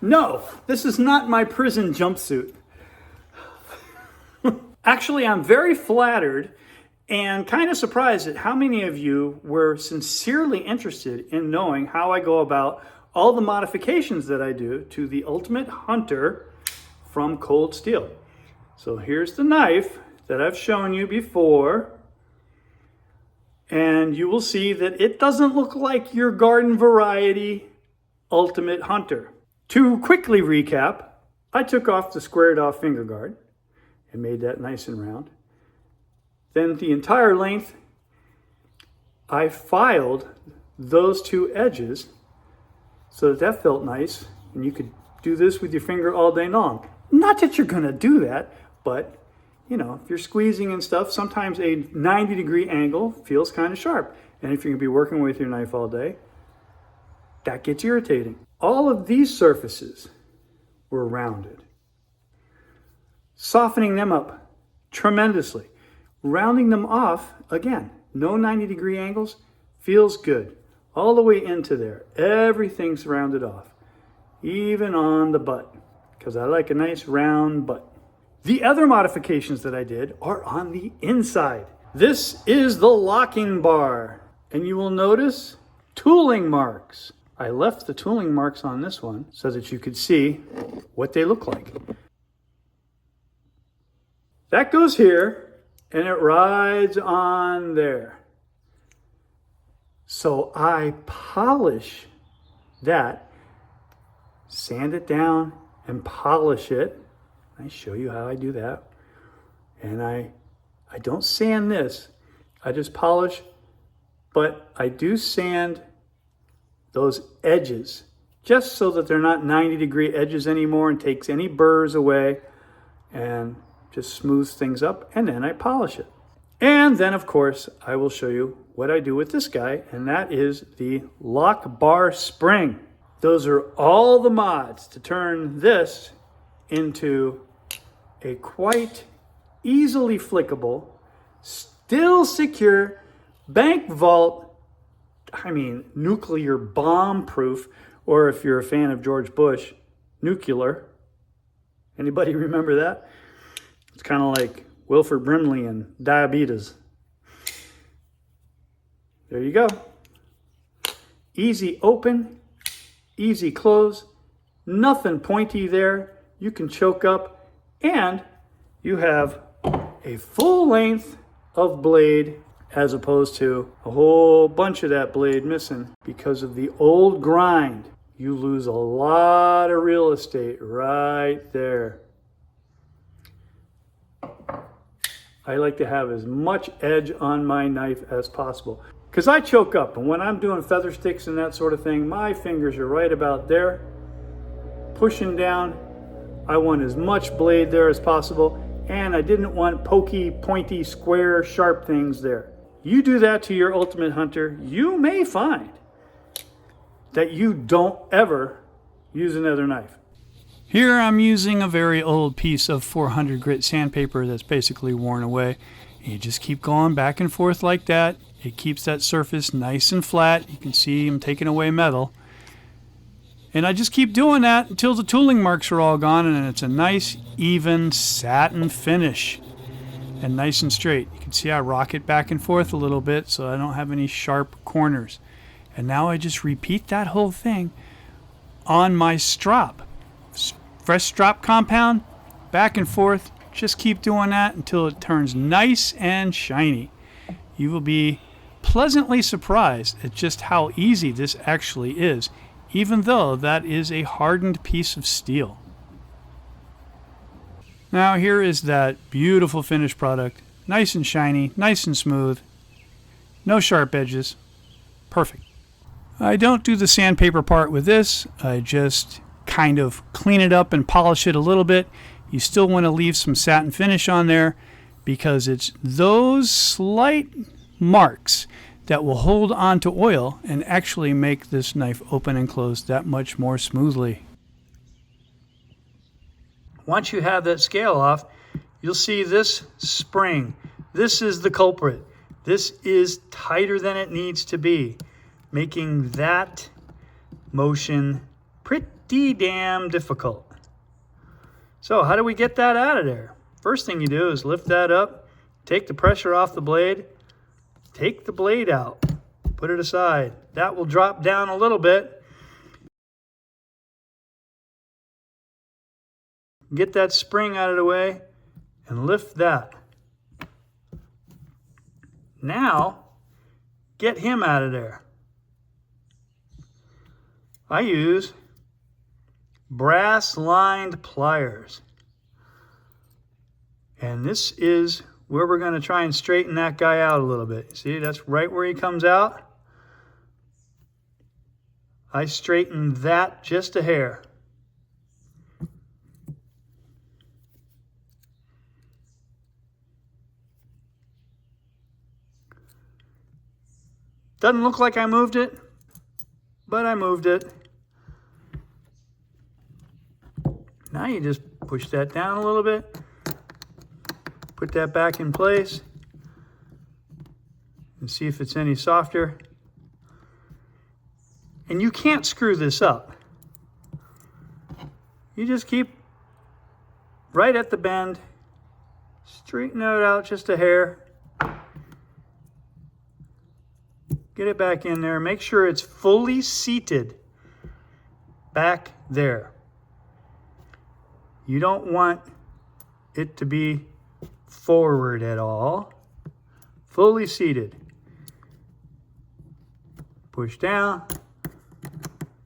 No, this is not my prison jumpsuit. Actually, I'm very flattered and kind of surprised at how many of you were sincerely interested in knowing how I go about all the modifications that I do to the Ultimate Hunter from Cold Steel. So here's the knife that I've shown you before, and you will see that it doesn't look like your garden variety Ultimate Hunter. To quickly recap, I took off the squared off finger guard and made that nice and round. Then the entire length, I filed those two edges so that felt nice, and you could do this with your finger all day long. Not that you're gonna do that, but you know, if you're squeezing and stuff, sometimes a 90-degree angle feels kind of sharp. And if you're gonna be working with your knife all day, that gets irritating. All of these surfaces were rounded, softening them up tremendously. Rounding them off, again, no 90-degree angles, feels good. All the way into there, everything's rounded off, even on the butt, because I like a nice round butt. The other modifications that I did are on the inside. This is the locking bar, and you will notice tooling marks. I left the tooling marks on this one so that you could see what they look like. That goes here, and it rides on there. So I polish that, sand it down and polish it. I show you how I do that. And I don't sand this, I just polish, but I do sand those edges just so that they're not 90-degree edges anymore and takes any burrs away and just smooths things up, and then I polish it. And then of course I will show you what I do with this guy, and that is the lock bar spring. Those are all the mods to turn this into a quite easily flickable, still secure, bank vault, nuclear bomb proof, or if you're a fan of George Bush, nuclear. Anybody remember that? It's kind of like Wilford Brimley and diabetes. There you go. Easy open, easy close, nothing pointy there. You can choke up, and you have a full length of blade as opposed to a whole bunch of that blade missing because of the old grind. You lose a lot of real estate right there. I like to have as much edge on my knife as possible because I choke up, and when I'm doing feather sticks and that sort of thing, my fingers are right about there, pushing down. I want as much blade there as possible, and I didn't want pokey, pointy, square, sharp things there. You do that to your Ultimate Hunter, you may find that you don't ever use another knife. Here I'm using a very old piece of 400 grit sandpaper that's basically worn away. And you just keep going back and forth like that. It keeps that surface nice and flat. You can see I'm taking away metal. And I just keep doing that until the tooling marks are all gone, and it's a nice, even satin finish. And nice and straight. You can see I rock it back and forth a little bit so I don't have any sharp corners. And now I just repeat that whole thing on my strop. Fresh strop compound, back and forth. Just keep doing that until it turns nice and shiny. You will be pleasantly surprised at just how easy this actually is, even though that is a hardened piece of steel. Now here is that beautiful finished product. Nice and shiny, nice and smooth. No sharp edges. Perfect. I don't do the sandpaper part with this. I just kind of clean it up and polish it a little bit. You still want to leave some satin finish on there because it's those slight marks that will hold on to oil and actually make this knife open and close that much more smoothly. Once you have that scale off, you'll see this spring. This is the culprit. This is tighter than it needs to be, making that motion pretty pretty damn difficult. So how do we get that out of there? First thing you do is lift that up, take the pressure off the blade, take the blade out, put it aside. That will drop down a little bit. Get that spring out of the way and lift that. Now, get him out of there. I use brass-lined pliers. And this is where we're going to try and straighten that guy out a little bit. See, that's right where he comes out. I straightened that just a hair. Doesn't look like I moved it, but I moved it. Now you just push that down a little bit, put that back in place, and see if it's any softer. And you can't screw this up. You just keep right at the bend, straighten it out just a hair. Get it back in there. Make sure it's fully seated back there. You don't want it to be forward at all. Fully seated. Push down.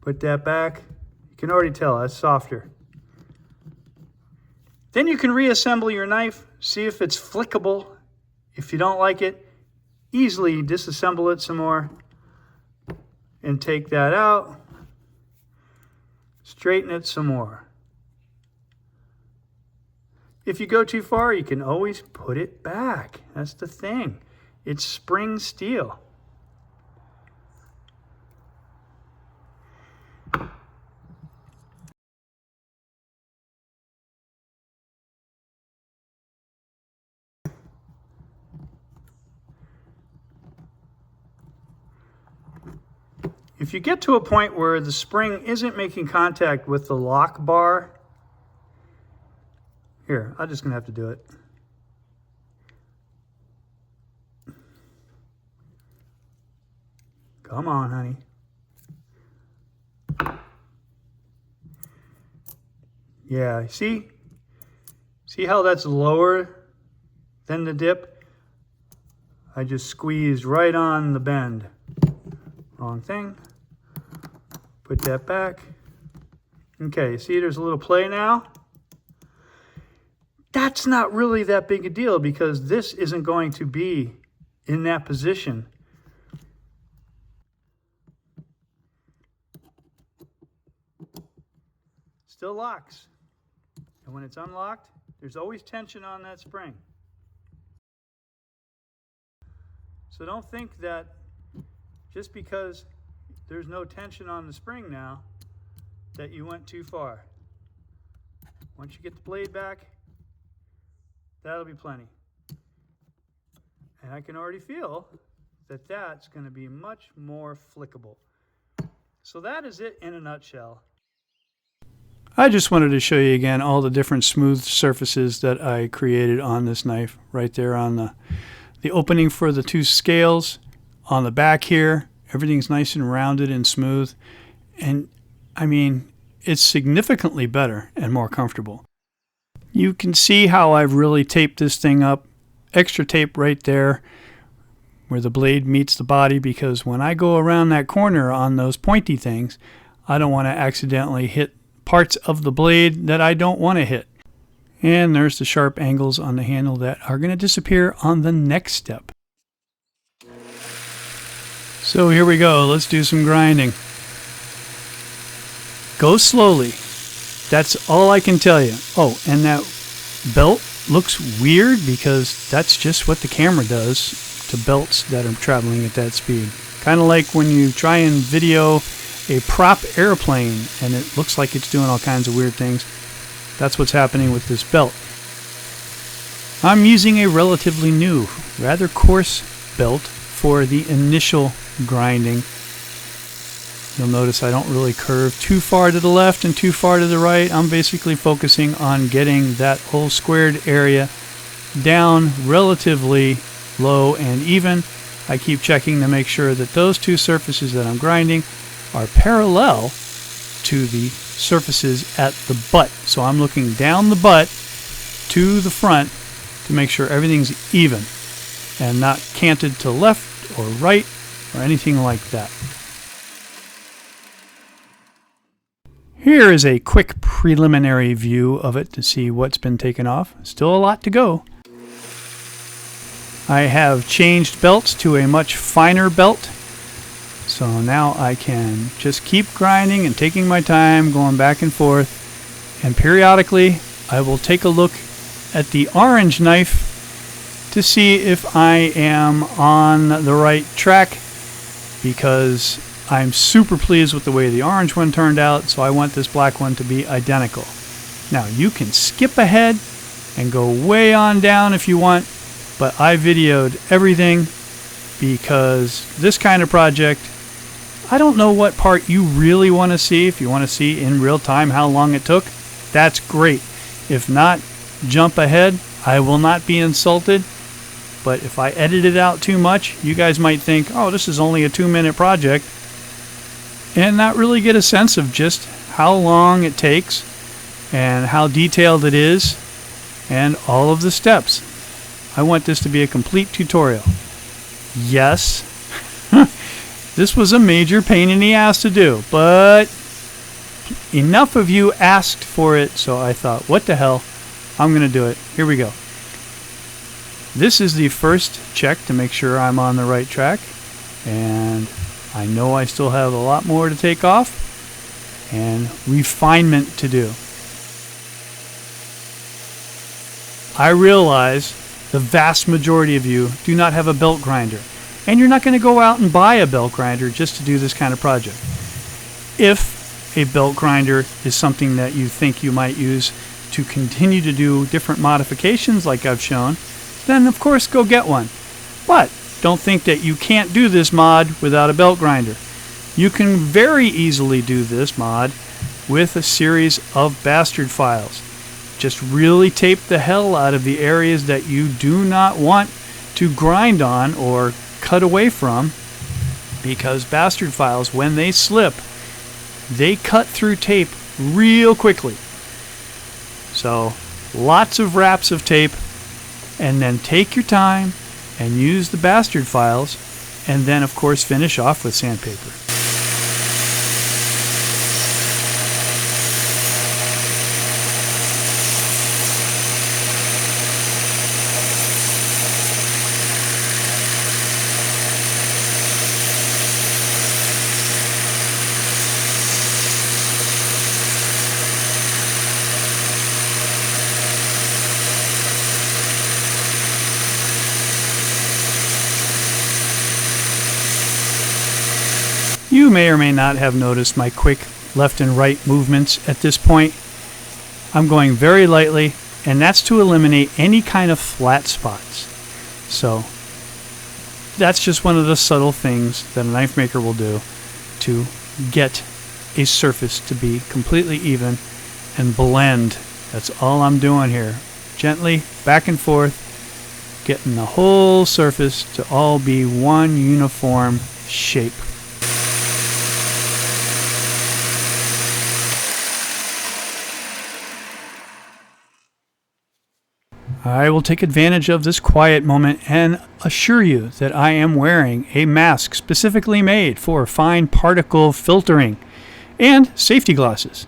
Put that back. You can already tell that's softer. Then you can reassemble your knife. See if it's flickable. If you don't like it, easily disassemble it some more and take that out. Straighten it some more. If you go too far, you can always put it back. That's the thing. It's spring steel. If you get to a point where the spring isn't making contact with the lock bar, here, I'm just going to have to do it. Come on, honey. Yeah, see? See how that's lower than the dip? I just squeezed right on the bend. Wrong thing. Put that back. Okay, see there's a little play now? That's not really that big a deal because this isn't going to be in that position. Still locks. And when it's unlocked, there's always tension on that spring. So don't think that just because there's no tension on the spring now that you went too far. Once you get the blade back, that'll be plenty. And I can already feel that that's going to be much more flickable. So that is it in a nutshell. I just wanted to show you again all the different smooth surfaces that I created on this knife. Right there on the opening for the two scales. On the back here, everything's nice and rounded and smooth. And I mean, it's significantly better and more comfortable. You can see how I've really taped this thing up. Extra tape right there where the blade meets the body, because when I go around that corner on those pointy things, I don't want to accidentally hit parts of the blade that I don't want to hit. And there's the sharp angles on the handle that are going to disappear on the next step. So here we go. Let's do some grinding. Go slowly. That's all I can tell you. Oh, and that belt looks weird because that's just what the camera does to belts that are traveling at that speed. Kind of like when you try and video a prop airplane and it looks like it's doing all kinds of weird things. That's what's happening with this belt. I'm using a relatively new, rather coarse belt for the initial grinding. You'll notice I don't really curve too far to the left and too far to the right. I'm basically focusing on getting that whole squared area down relatively low and even. I keep checking to make sure that those two surfaces that I'm grinding are parallel to the surfaces at the butt. So I'm looking down the butt to the front to make sure everything's even and not canted to left or right or anything like that. Here is a quick preliminary view of it to see what's been taken off. Still a lot to go. I have changed belts to a much finer belt. So now I can just keep grinding and taking my time, going back and forth. And periodically I will take a look at the orange knife to see if I am on the right track, because I'm super pleased with the way the orange one turned out, so I want this black one to be identical. Now you can skip ahead and go way on down if you want, but I videoed everything because this kind of project, I don't know what part you really want to see. If you want to see in real time how long it took, that's great. If not, jump ahead. I will not be insulted. But if I edit it out too much, you guys might think, oh, this is only a 2-minute project, and not really get a sense of just how long it takes and how detailed it is and all of the steps. I want this to be a complete tutorial. Yes, this was a major pain in the ass to do, but enough of you asked for it, so I thought, what the hell, I'm going to do it. Here we go. This is the first check to make sure I'm on the right track, and I know I still have a lot more to take off and refinement to do. I realize the vast majority of you do not have a belt grinder, and you're not going to go out and buy a belt grinder just to do this kind of project. If a belt grinder is something that you think you might use to continue to do different modifications like I've shown, then of course go get one. But don't think that you can't do this mod without a belt grinder. You can very easily do this mod with a series of bastard files. Just really tape the hell out of the areas that you do not want to grind on or cut away from, because bastard files, when they slip, they cut through tape real quickly. So lots of wraps of tape, and then take your time and use the bastard files, and then of course finish off with sandpaper. You may or may not have noticed my quick left and right movements at this point. I'm going very lightly, and that's to eliminate any kind of flat spots. So that's just one of the subtle things that a knife maker will do to get a surface to be completely even and blend. That's all I'm doing here. Gently back and forth, getting the whole surface to all be one uniform shape. I will take advantage of this quiet moment and assure you that I am wearing a mask specifically made for fine particle filtering and safety glasses.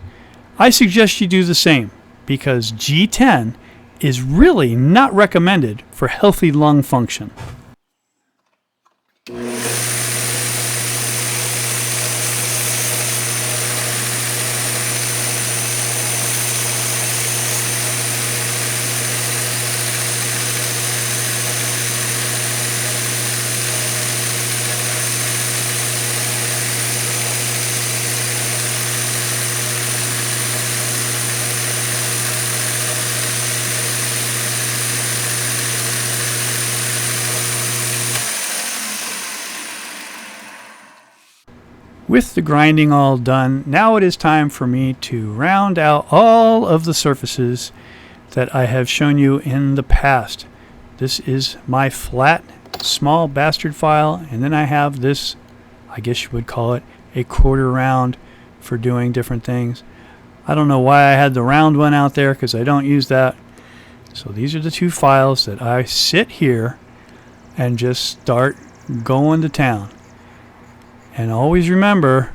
I suggest you do the same, because G10 is really not recommended for healthy lung function. With the grinding all done, now it is time for me to round out all of the surfaces that I have shown you in the past. This is my flat, small bastard file, and then I have this, I guess you would call it, a quarter round for doing different things. I don't know why I had the round one out there because I don't use that. So these are the two files that I sit here and just start going to town. And always remember,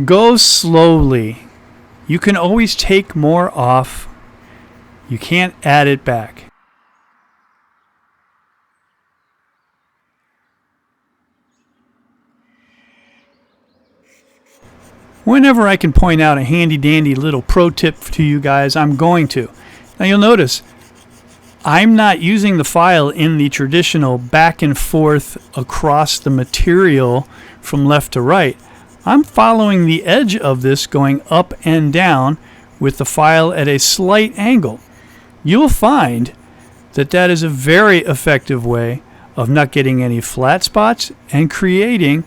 go slowly. You can always take more off. You can't add it back. Whenever I can point out a handy dandy little pro tip to you guys, I'm going to. Now you'll notice I'm not using the file in the traditional back and forth across the material from left to right. I'm following the edge of this going up and down with the file at a slight angle. You'll find that that is a very effective way of not getting any flat spots and creating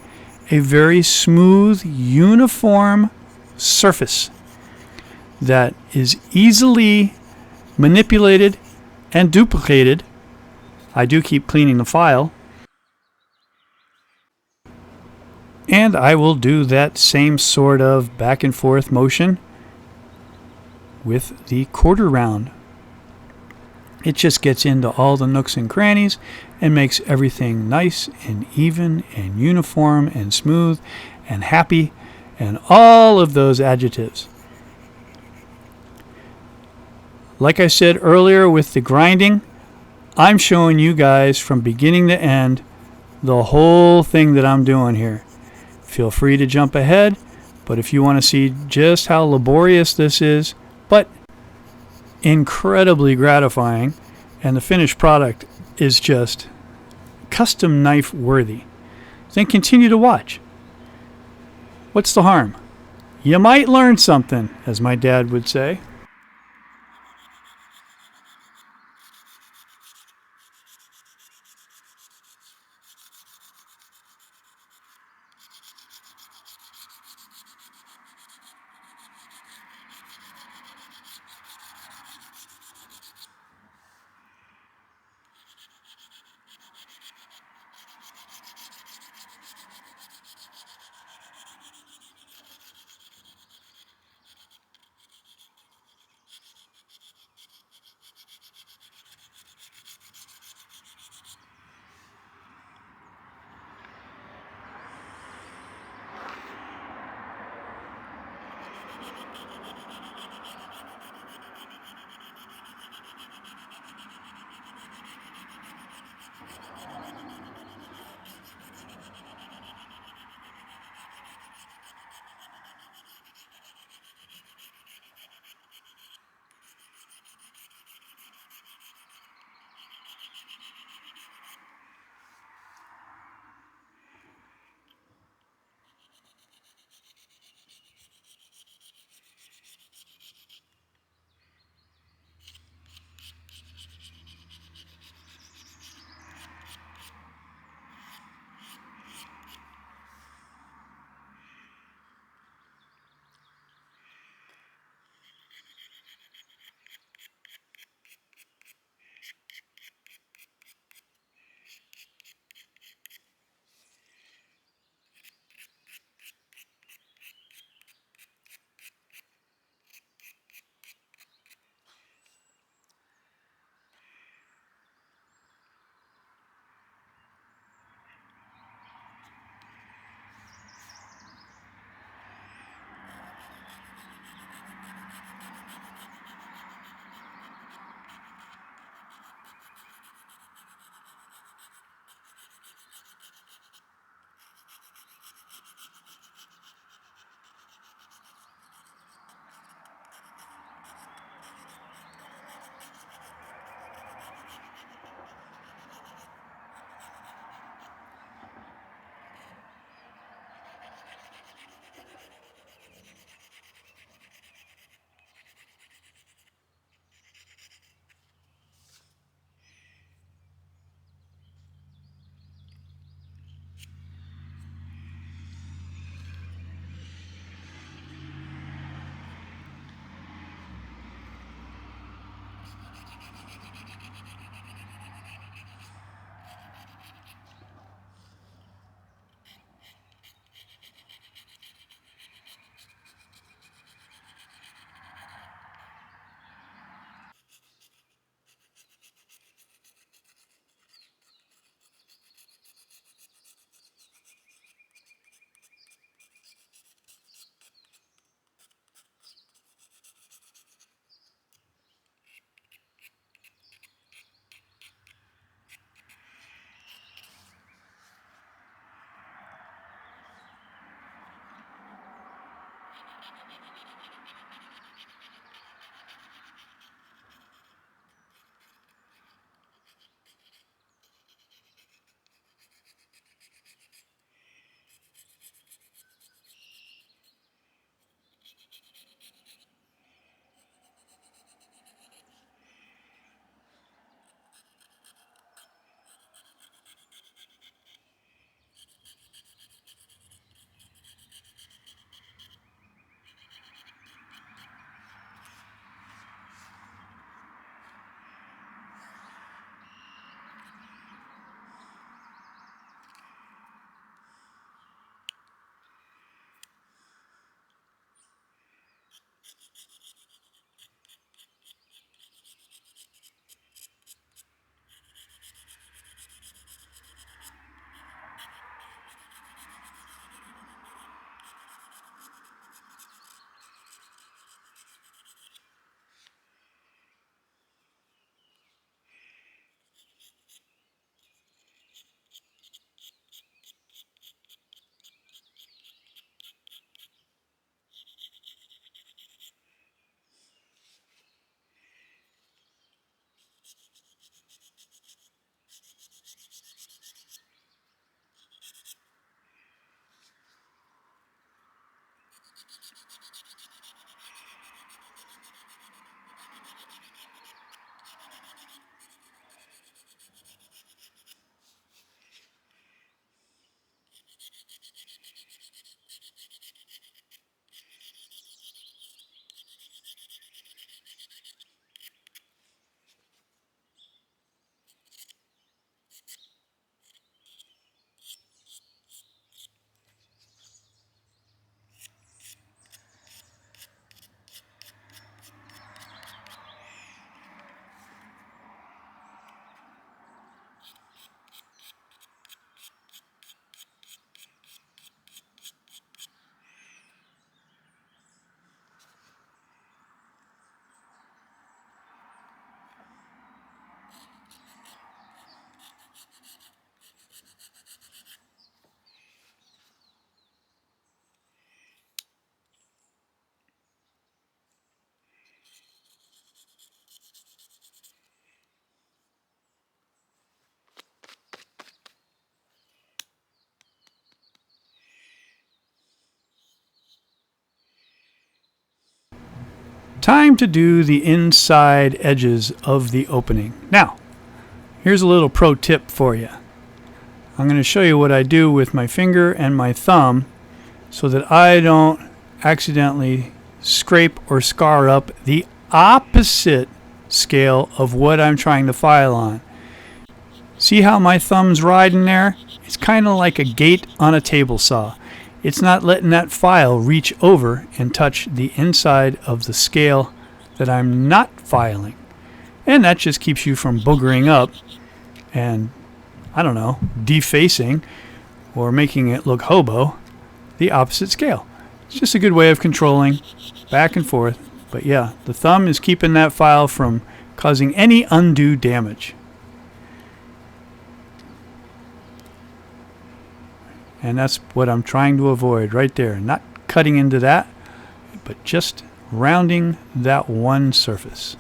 a very smooth, uniform surface that is easily manipulated and duplicated. I do keep cleaning the file. And I will do that same sort of back and forth motion with the quarter round. It just gets into all the nooks and crannies and makes everything nice and even and uniform and smooth and happy and all of those adjectives. Like I said earlier with the grinding, I'm showing you guys from beginning to end the whole thing that I'm doing here. Feel free to jump ahead, but if you want to see just how laborious this is, but incredibly gratifying, and the finished product is just custom knife worthy, then continue to watch. What's the harm? You might learn something, as my dad would say. Time to do the inside edges of the opening. Now, here's a little pro tip for you. I'm going to show you what I do with my finger and my thumb so that I don't accidentally scrape or scar up the opposite scale of what I'm trying to file on. See how my thumb's riding there? It's kind of like a gate on a table saw. It's not letting that file reach over and touch the inside of the scale that I'm not filing. And that just keeps you from boogering up and, I don't know, defacing or making it look hobo the opposite scale. It's just a good way of controlling back and forth. But yeah, the thumb is keeping that file from causing any undue damage. And that's what I'm trying to avoid right there. Not cutting into that, but just rounding that one surface.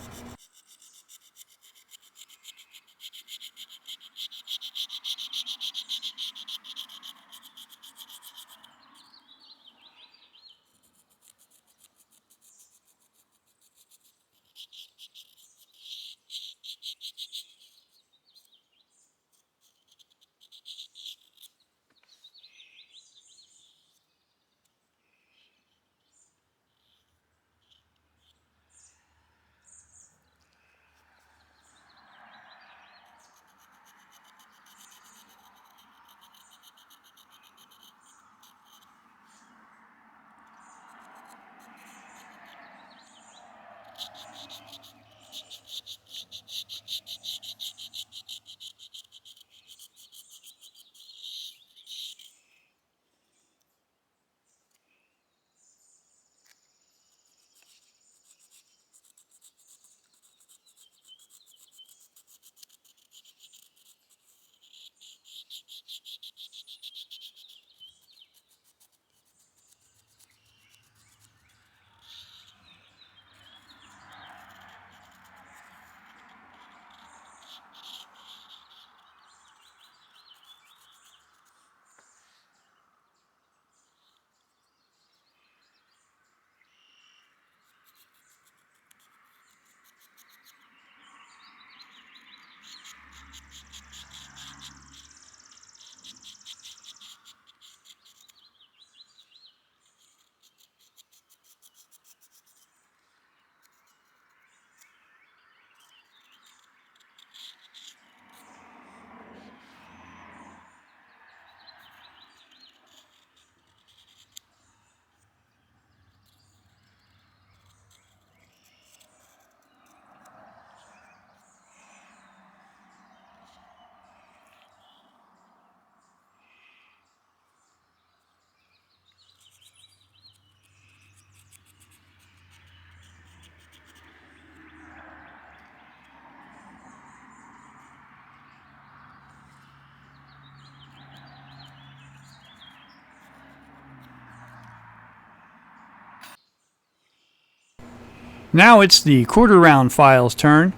Now it's the quarter round file's turn.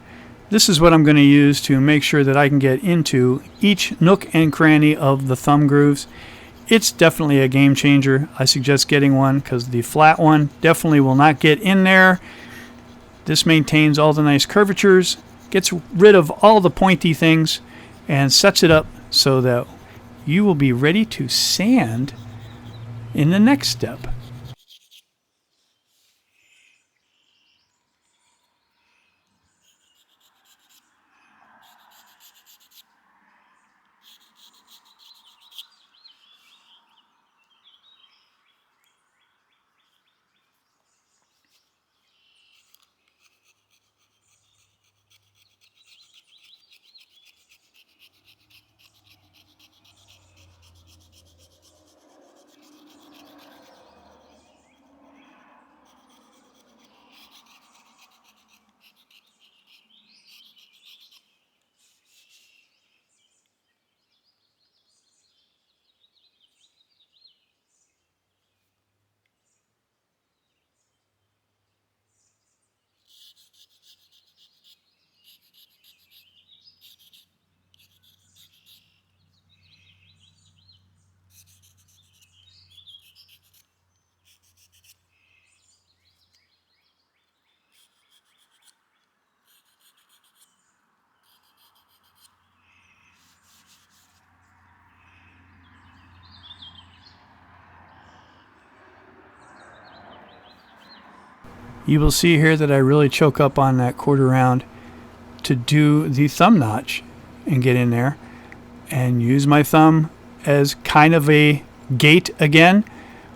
This is what I'm going to use to make sure that I can get into each nook and cranny of the thumb grooves. It's definitely a game changer. I suggest getting one because the flat one definitely will not get in there. This maintains all the nice curvatures, gets rid of all the pointy things, and sets it up so that you will be ready to sand in the next step. You will see here that I really choke up on that quarter round to do the thumb notch and get in there and use my thumb as kind of a gate again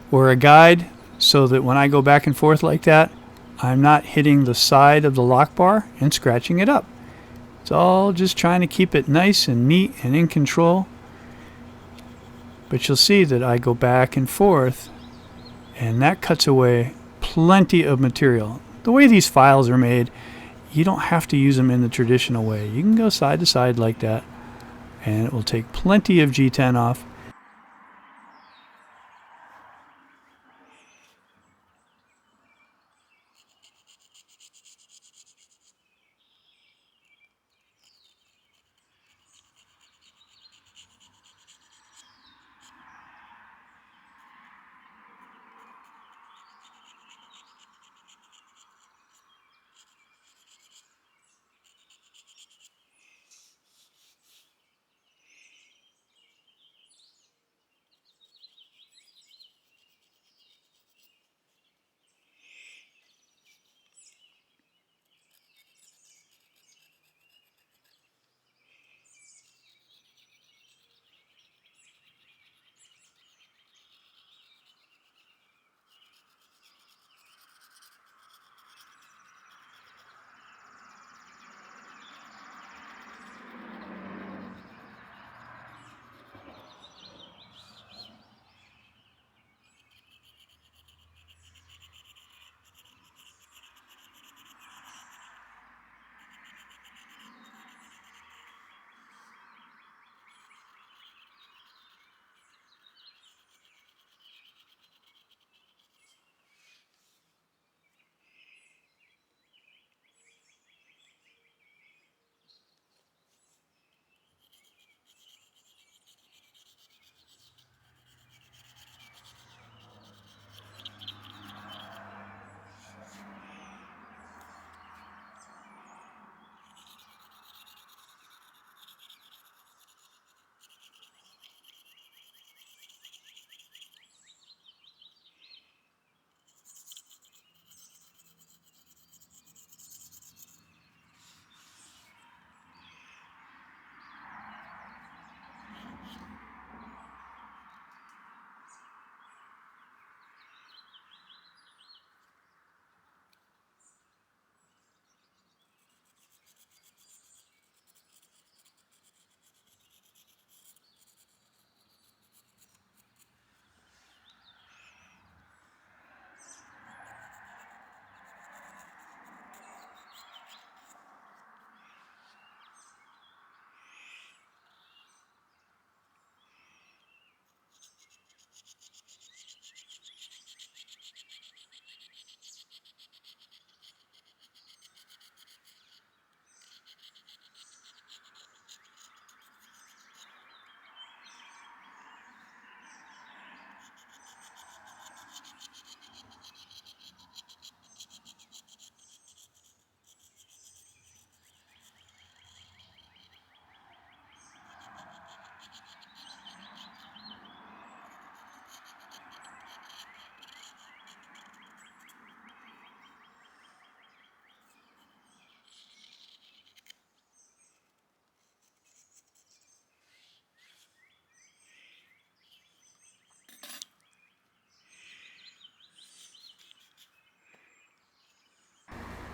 or a guide so that when I go back and forth like that, I'm not hitting the side of the lock bar and scratching it up. It's all just trying to keep it nice and neat and in control. But you'll see that I go back and forth and that cuts away plenty of material. The way these files are made, you don't have to use them in the traditional way. You can go side to side like that and it will take plenty of G10 off.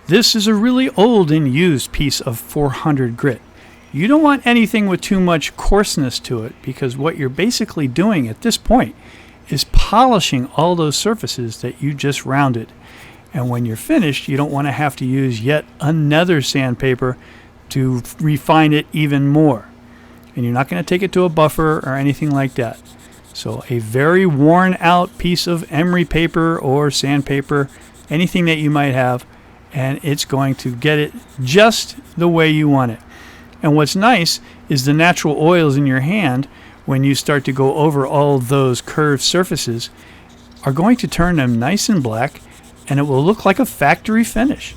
This is a really old and used piece of 400 grit. You don't want anything with too much coarseness to it, because what you're basically doing at this point is polishing all those surfaces that you just rounded. And when you're finished, you don't want to have to use yet another sandpaper to refine it even more. And you're not going to take it to a buffer or anything like that. So a very worn out piece of emery paper or sandpaper, anything that you might have, and it's going to get it just the way you want it. And what's nice is the natural oils in your hand, when you start to go over all those curved surfaces, are going to turn them nice and black, and it will look like a factory finish.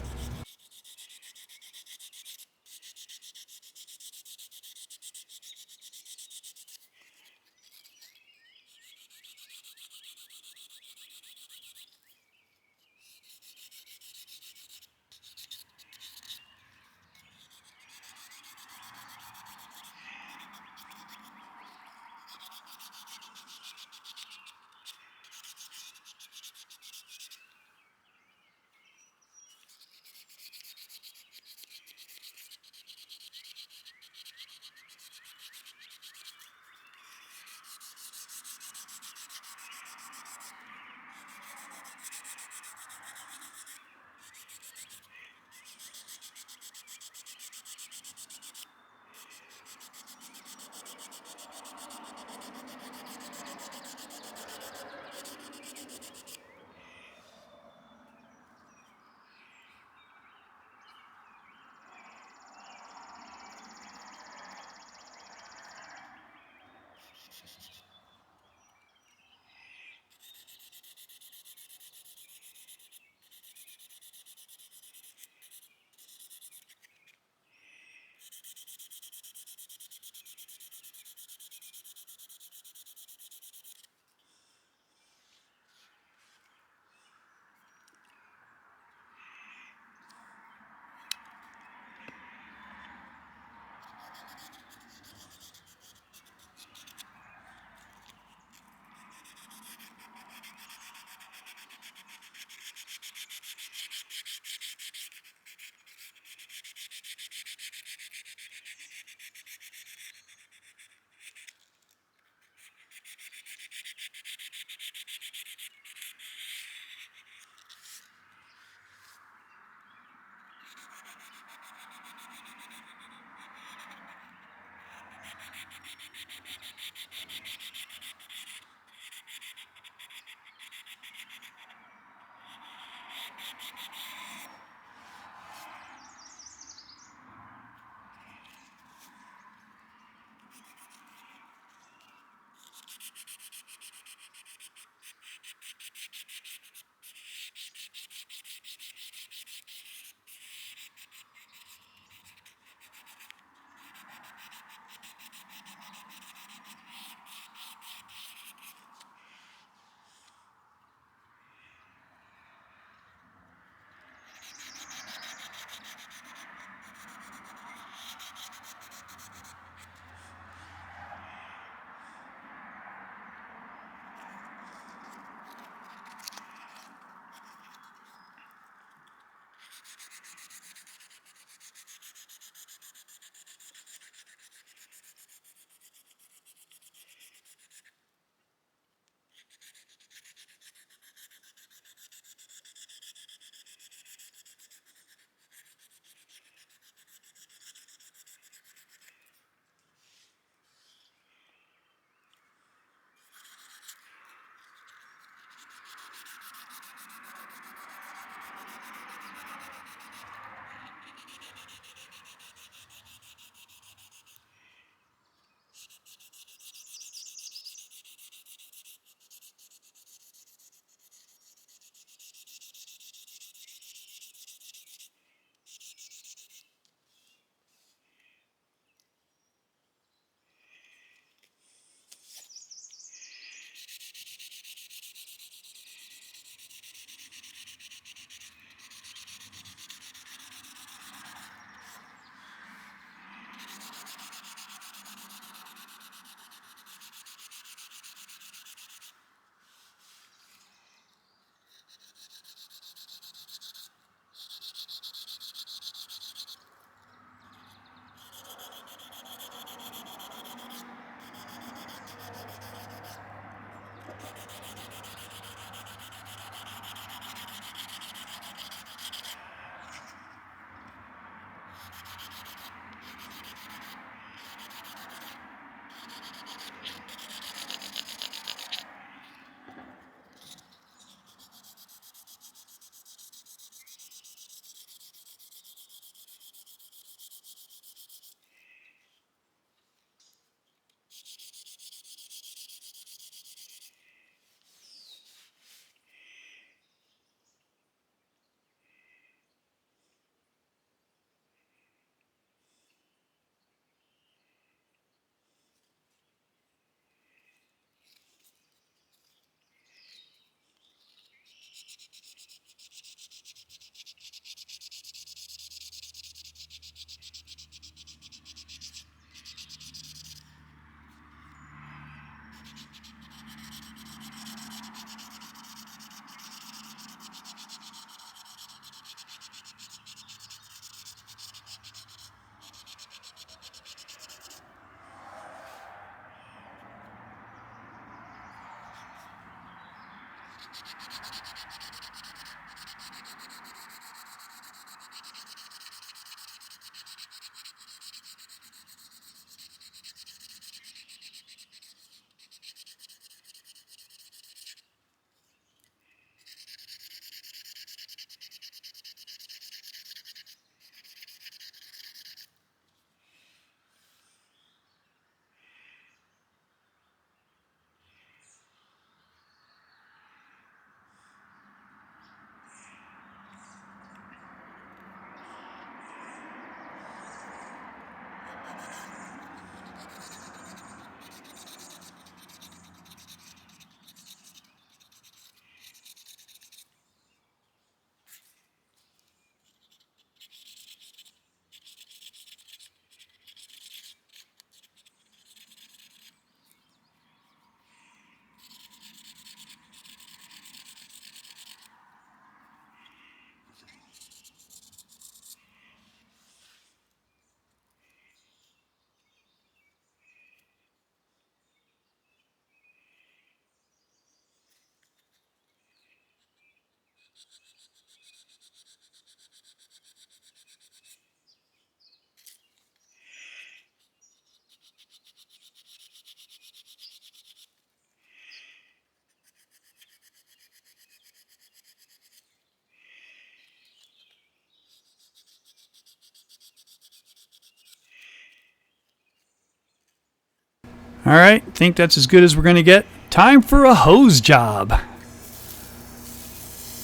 All right, think that's as good as we're going to get. Time for a hose job.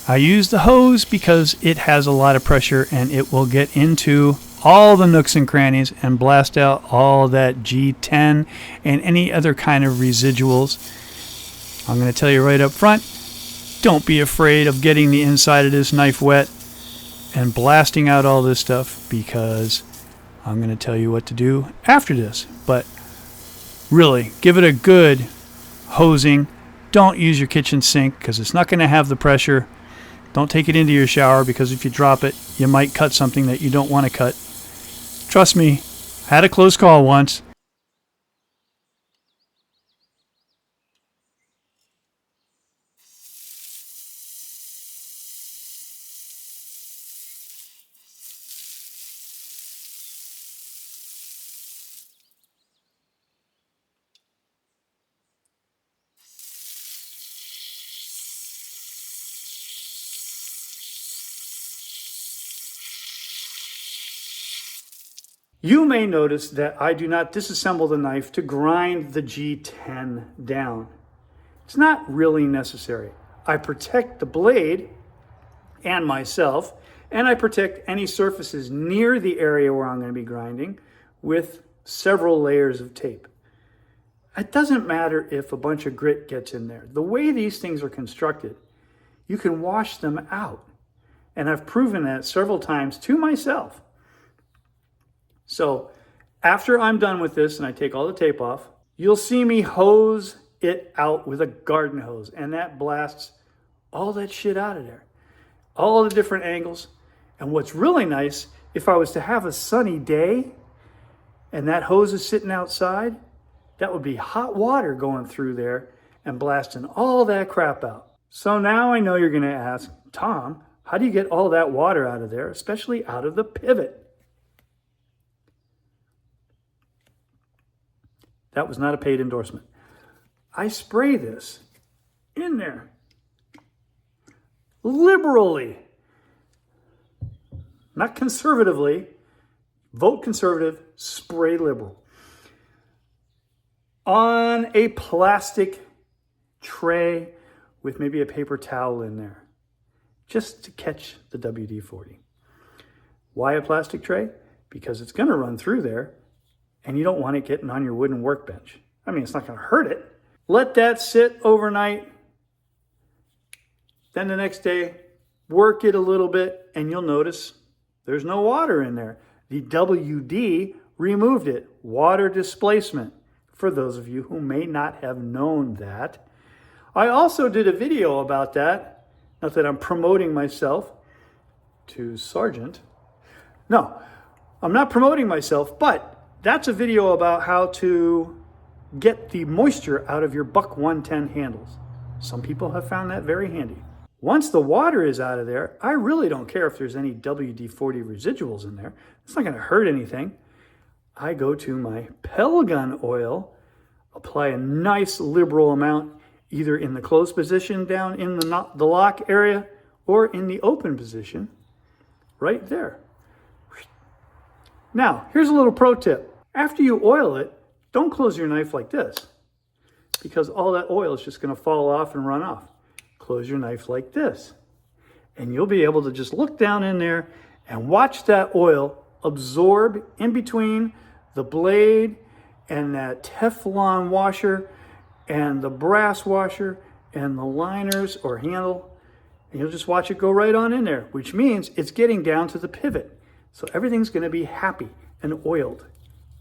I use the hose because it has a lot of pressure and it will get into all the nooks and crannies and blast out all that G10 and any other kind of residuals. I'm going to tell you right up front, don't be afraid of getting the inside of this knife wet and blasting out all this stuff, because I'm going to tell you what to do after this. But really, give it a good hosing. Don't use your kitchen sink because it's not going to have the pressure. Don't take it into your shower, because if you drop it, you might cut something that you don't want to cut. Trust me, I had a close call once. You may notice that I do not disassemble the knife to grind the G10 down. It's not really necessary. I protect the blade and myself, and I protect any surfaces near the area where I'm going to be grinding with several layers of tape. It doesn't matter if a bunch of grit gets in there. The way these things are constructed, you can wash them out. And I've proven that several times to myself. So after I'm done with this and I take all the tape off, you'll see me hose it out with a garden hose, and that blasts all that shit out of there. All the different angles. And what's really nice, if I was to have a sunny day and that hose is sitting outside, that would be hot water going through there and blasting all that crap out. So now I know you're going to ask, Tom, how do you get all that water out of there, especially out of the pivot? That was not a paid endorsement. I spray this in there liberally, not conservatively. Vote conservative, spray liberal. On a plastic tray with maybe a paper towel in there, just to catch the WD-40. Why a plastic tray? Because it's going to run through there, and you don't want it getting on your wooden workbench. I mean, it's not going to hurt it. Let that sit overnight. Then the next day, work it a little bit, and you'll notice there's no water in there. The WD removed it. Water displacement, for those of you who may not have known that. I also did a video about that. Not that I'm promoting myself to Sergeant. No, I'm not promoting myself, but that's a video about how to get the moisture out of your Buck 110 handles. Some people have found that very handy. Once the water is out of there, I really don't care if there's any WD-40 residuals in there. It's not going to hurt anything. I go to my Pelgon oil, apply a nice liberal amount, either in the closed position down in the lock area or in the open position right there. Now, here's a little pro tip. After you oil it, don't close your knife like this, because all that oil is just going to fall off and run off. Close your knife like this, and you'll be able to just look down in there and watch that oil absorb in between the blade and that Teflon washer and the brass washer and the liners or handle, and you'll just watch it go right on in there, which means it's getting down to the pivot. So everything's going to be happy and oiled,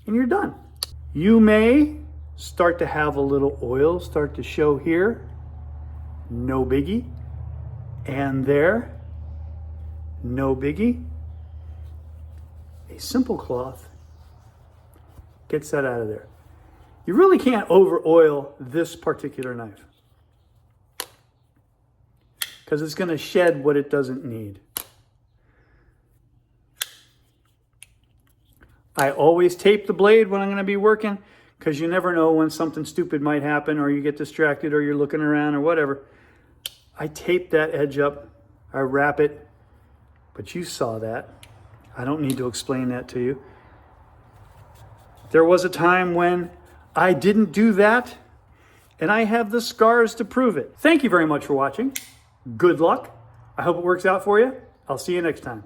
and you're done. You may start to have a little oil start to show here. No biggie. And there. No biggie. A simple cloth gets that out of there. You really can't over oil this particular knife, because it's going to shed what it doesn't need. I always tape the blade when I'm going to be working, because you never know when something stupid might happen, or you get distracted, or you're looking around or whatever. I tape that edge up, I wrap it, but you saw that. I don't need to explain that to you. There was a time when I didn't do that, and I have the scars to prove it. Thank you very much for watching. Good luck. I hope it works out for you. I'll see you next time.